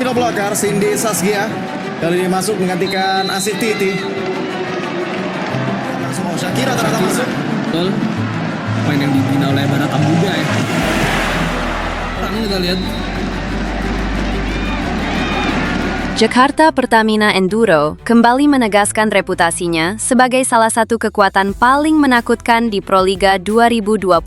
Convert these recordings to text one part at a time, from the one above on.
Dino Blokar, Cindy Sasgia kali ini masuk menggantikan Asik Titi. Langsung Shakira ternyata masuk. Betul. Pemain yang dibina oleh Baratang Muda ya. Sekarang kita lihat. Jakarta Pertamina Enduro kembali menegaskan reputasinya sebagai salah satu kekuatan paling menakutkan di Proliga 2026.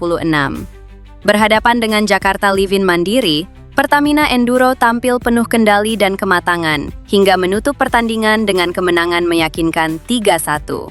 Berhadapan dengan Jakarta Livin Mandiri, Pertamina Enduro tampil penuh kendali dan kematangan hingga menutup pertandingan dengan kemenangan meyakinkan 3-1.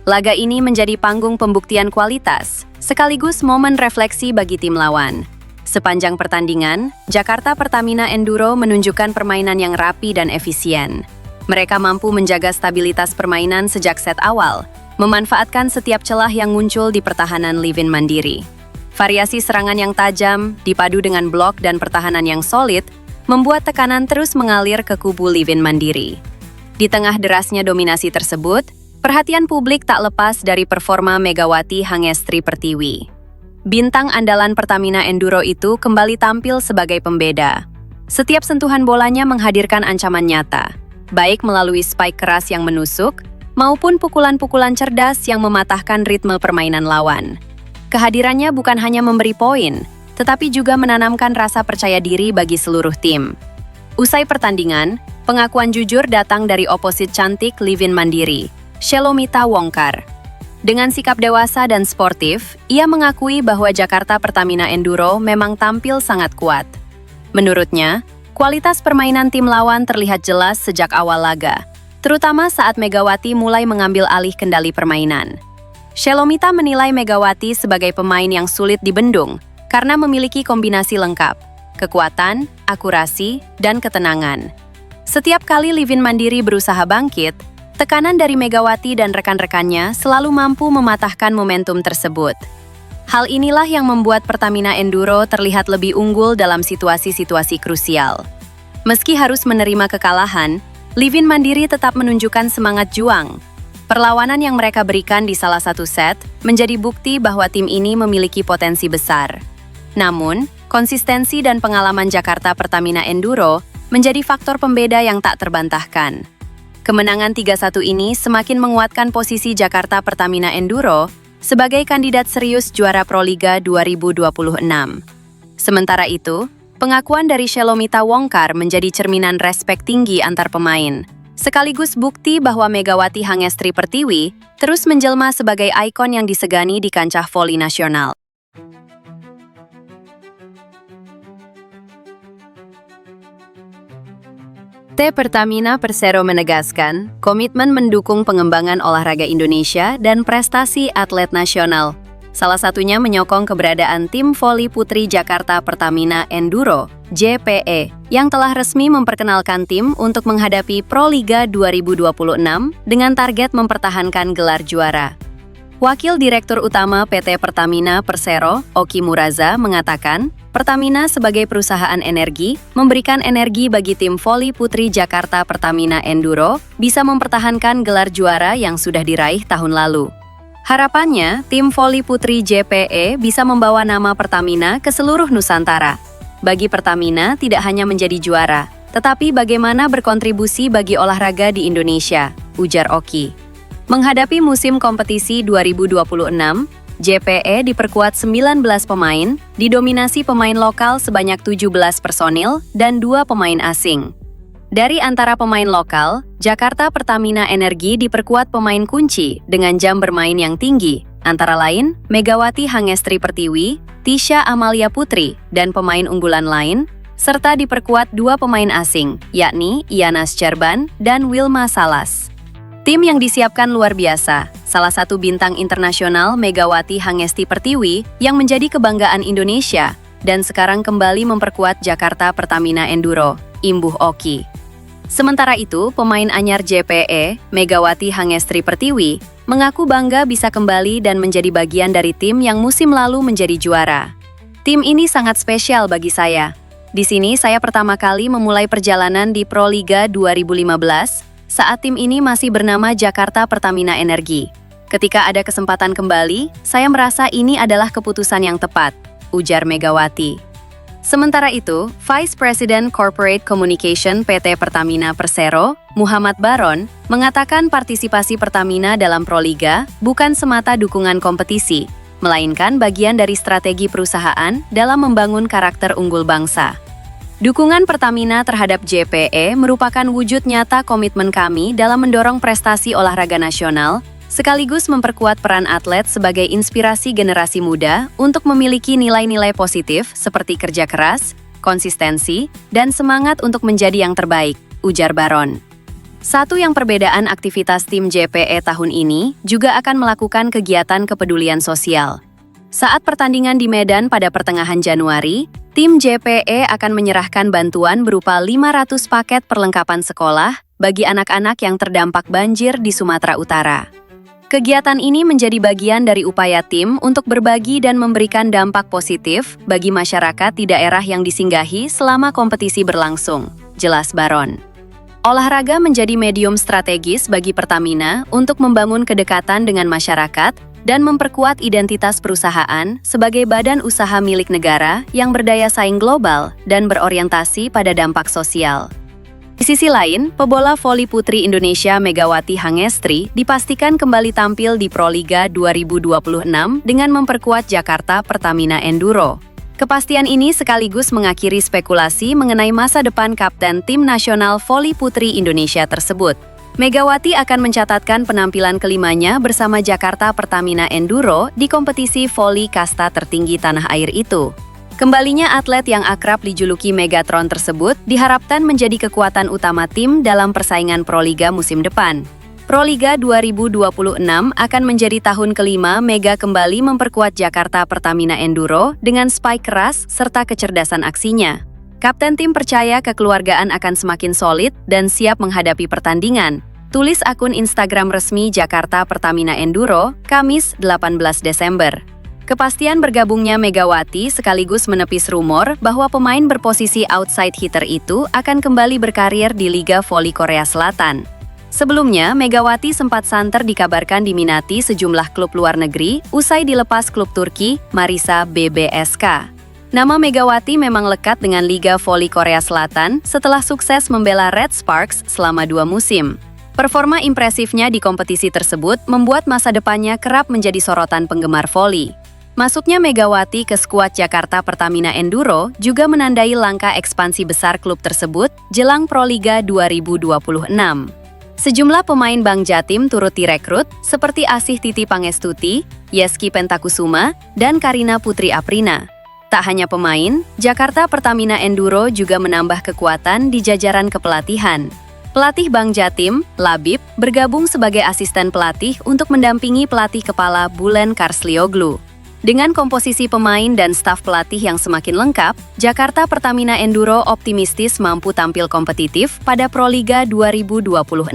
Laga ini menjadi panggung pembuktian kualitas, sekaligus momen refleksi bagi tim lawan. Sepanjang pertandingan, Jakarta Pertamina Enduro menunjukkan permainan yang rapi dan efisien. Mereka mampu menjaga stabilitas permainan sejak set awal, memanfaatkan setiap celah yang muncul di pertahanan Livin Mandiri. Variasi serangan yang tajam, dipadu dengan blok dan pertahanan yang solid, membuat tekanan terus mengalir ke kubu Livin Mandiri. Di tengah derasnya dominasi tersebut, perhatian publik tak lepas dari performa Megawati Hangestri Pertiwi. Bintang andalan Pertamina Enduro itu kembali tampil sebagai pembeda. Setiap sentuhan bolanya menghadirkan ancaman nyata, baik melalui spike keras yang menusuk, maupun pukulan-pukulan cerdas yang mematahkan ritme permainan lawan. Kehadirannya bukan hanya memberi poin, tetapi juga menanamkan rasa percaya diri bagi seluruh tim. Usai pertandingan, pengakuan jujur datang dari oposit cantik Livin Mandiri, Shelomita Wongkar. Dengan sikap dewasa dan sportif, ia mengakui bahwa Jakarta Pertamina Enduro memang tampil sangat kuat. Menurutnya, kualitas permainan tim lawan terlihat jelas sejak awal laga, terutama saat Megawati mulai mengambil alih kendali permainan. Shelomita menilai Megawati sebagai pemain yang sulit dibendung karena memiliki kombinasi lengkap, kekuatan, akurasi, dan ketenangan. Setiap kali Livin Mandiri berusaha bangkit, tekanan dari Megawati dan rekan-rekannya selalu mampu mematahkan momentum tersebut. Hal inilah yang membuat Pertamina Enduro terlihat lebih unggul dalam situasi-situasi krusial. Meski harus menerima kekalahan, Livin Mandiri tetap menunjukkan semangat juang. Perlawanan yang mereka berikan di salah satu set menjadi bukti bahwa tim ini memiliki potensi besar. Namun, konsistensi dan pengalaman Jakarta Pertamina Enduro menjadi faktor pembeda yang tak terbantahkan. Kemenangan 3-1 ini semakin menguatkan posisi Jakarta Pertamina Enduro sebagai kandidat serius juara Proliga 2026. Sementara itu, pengakuan dari Shelomita Wongkar menjadi cerminan respek tinggi antar pemain, sekaligus bukti bahwa Megawati Hangestri Pertiwi terus menjelma sebagai ikon yang disegani di kancah voli nasional. PT Pertamina Persero menegaskan komitmen mendukung pengembangan olahraga Indonesia dan prestasi atlet nasional. Salah satunya menyokong keberadaan tim voli putri Jakarta Pertamina Enduro, JPE, yang telah resmi memperkenalkan tim untuk menghadapi Proliga 2026 dengan target mempertahankan gelar juara. Wakil Direktur Utama PT Pertamina Persero, Oki Muraza, mengatakan, Pertamina sebagai perusahaan energi memberikan energi bagi tim voli putri Jakarta Pertamina Enduro bisa mempertahankan gelar juara yang sudah diraih tahun lalu. Harapannya, tim voli putri JPE bisa membawa nama Pertamina ke seluruh Nusantara. Bagi Pertamina tidak hanya menjadi juara, tetapi bagaimana berkontribusi bagi olahraga di Indonesia, ujar Oki. Menghadapi musim kompetisi 2026, JPE diperkuat 19 pemain, didominasi pemain lokal sebanyak 17 personil dan 2 pemain asing. Dari antara pemain lokal, Jakarta Pertamina Energi diperkuat pemain kunci dengan jam bermain yang tinggi, antara lain Megawati Hangestri Pertiwi, Tisha Amalia Putri, dan pemain unggulan lain, serta diperkuat 2 pemain asing, yakni Ianas Cerban dan Wilma Salas. Tim yang disiapkan luar biasa, salah satu bintang internasional Megawati Hangestri Pertiwi yang menjadi kebanggaan Indonesia dan sekarang kembali memperkuat Jakarta Pertamina Enduro, imbuh Oki. Sementara itu, pemain anyar JPE, Megawati Hangestri Pertiwi, mengaku bangga bisa kembali dan menjadi bagian dari tim yang musim lalu menjadi juara. Tim ini sangat spesial bagi saya. Di sini saya pertama kali memulai perjalanan di Proliga 2015 saat tim ini masih bernama Jakarta Pertamina Energi. Ketika ada kesempatan kembali, saya merasa ini adalah keputusan yang tepat, ujar Megawati. Sementara itu, Vice President Corporate Communication PT Pertamina Persero, Muhammad Baron, mengatakan partisipasi Pertamina dalam Proliga bukan semata dukungan kompetisi, melainkan bagian dari strategi perusahaan dalam membangun karakter unggul bangsa. Dukungan Pertamina terhadap JPE merupakan wujud nyata komitmen kami dalam mendorong prestasi olahraga nasional, sekaligus memperkuat peran atlet sebagai inspirasi generasi muda untuk memiliki nilai-nilai positif seperti kerja keras, konsistensi, dan semangat untuk menjadi yang terbaik, ujar Baron. Satu yang perbedaan aktivitas tim JPE tahun ini juga akan melakukan kegiatan kepedulian sosial. Saat pertandingan di Medan pada pertengahan Januari, tim JPE akan menyerahkan bantuan berupa 500 paket perlengkapan sekolah bagi anak-anak yang terdampak banjir di Sumatera Utara. Kegiatan ini menjadi bagian dari upaya tim untuk berbagi dan memberikan dampak positif bagi masyarakat di daerah yang disinggahi selama kompetisi berlangsung, jelas Baron. Olahraga menjadi medium strategis bagi Pertamina untuk membangun kedekatan dengan masyarakat dan memperkuat identitas perusahaan sebagai badan usaha milik negara yang berdaya saing global dan berorientasi pada dampak sosial. Di sisi lain, pebola voli putri Indonesia Megawati Hangestri dipastikan kembali tampil di Proliga 2026 dengan memperkuat Jakarta Pertamina Enduro. Kepastian ini sekaligus mengakhiri spekulasi mengenai masa depan kapten tim nasional voli putri Indonesia tersebut. Megawati akan mencatatkan penampilan kelimanya bersama Jakarta Pertamina Enduro di kompetisi voli kasta tertinggi tanah air itu. Kembalinya atlet yang akrab dijuluki Megatron tersebut diharapkan menjadi kekuatan utama tim dalam persaingan Proliga musim depan. Proliga 2026 akan menjadi tahun kelima Mega kembali memperkuat Jakarta Pertamina Enduro dengan spike keras serta kecerdasan aksinya. Kapten tim percaya kekeluargaan akan semakin solid dan siap menghadapi pertandingan, tulis akun Instagram resmi Jakarta Pertamina Enduro, Kamis 18 Desember. Kepastian bergabungnya Megawati sekaligus menepis rumor bahwa pemain berposisi outside hitter itu akan kembali berkarir di Liga Voli Korea Selatan. Sebelumnya, Megawati sempat santer dikabarkan diminati sejumlah klub luar negeri usai dilepas klub Turki, Marisa BBSK. Nama Megawati memang lekat dengan Liga Voli Korea Selatan setelah sukses membela Red Sparks selama 2 musim. Performa impresifnya di kompetisi tersebut membuat masa depannya kerap menjadi sorotan penggemar voli. Masuknya Megawati ke skuad Jakarta Pertamina Enduro juga menandai langkah ekspansi besar klub tersebut jelang Proliga 2026. Sejumlah pemain Bank Jatim turut direkrut seperti Asih Titi Pangestuti, Yeski Pentakusuma, dan Karina Putri Aprina. Tak hanya pemain, Jakarta Pertamina Enduro juga menambah kekuatan di jajaran kepelatihan. Pelatih Bank Jatim, Labib, bergabung sebagai asisten pelatih untuk mendampingi pelatih kepala Bulen Karslioglu. Dengan komposisi pemain dan staf pelatih yang semakin lengkap, Jakarta Pertamina Enduro optimistis mampu tampil kompetitif pada Proliga 2026.